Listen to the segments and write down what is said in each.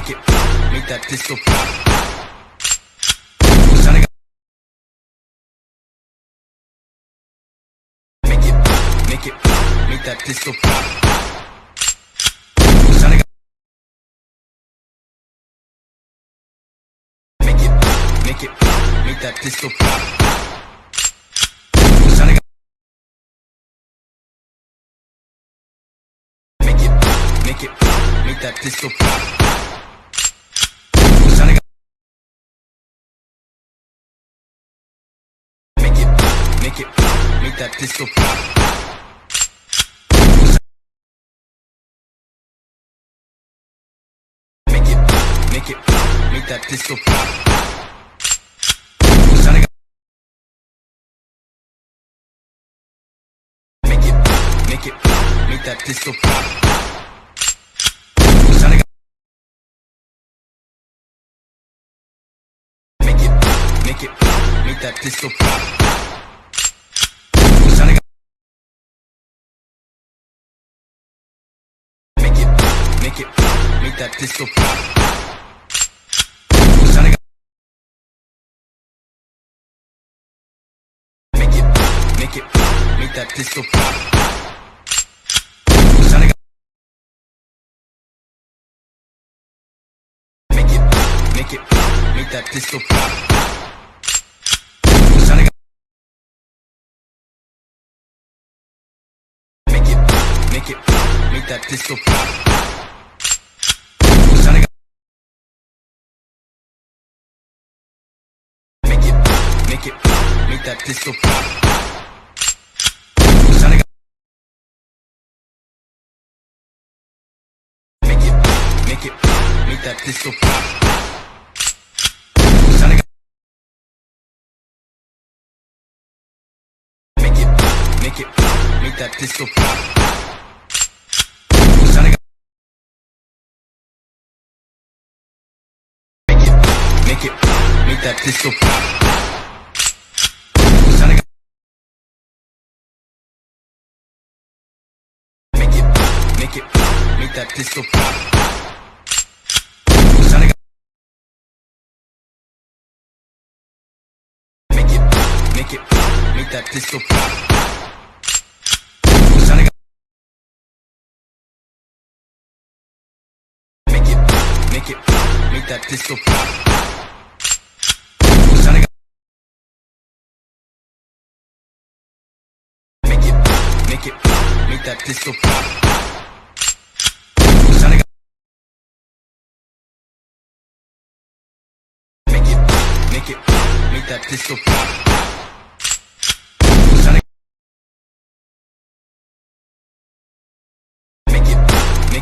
make that disco pop. Shawty got, make that disco pop. Shawty got, make that disco pop. Shawty got, make that disco pop. Shawty got, make that disco pop. Make that disco pop. Shawty got, make that disco pop. Shawty got, make that disco pop. Shawty got, make that disco pop. Shawty got, make that disco pop. Shawty got, make that disco pop. Shawty got, make that disco pop. Shawty got, make that disco pop. Shawty got, make that disco pop. Shawty got, make that disco pop. Shawty got, make that disco pop. Shawty got, make that disco pop. Shawty got, make that disco pop. Shawty got, make that disco pop. Shawty got, make that disco pop. Shawty got, make that disco pop. Shawty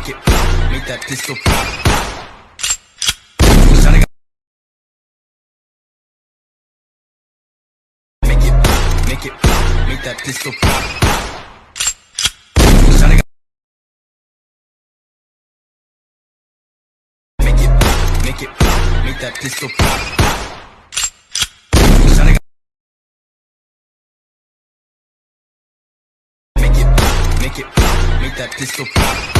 got, make that disco pop. Shawty got, make that disco pop. Shawty got, make that disco pop. Shawty got, make that disco pop.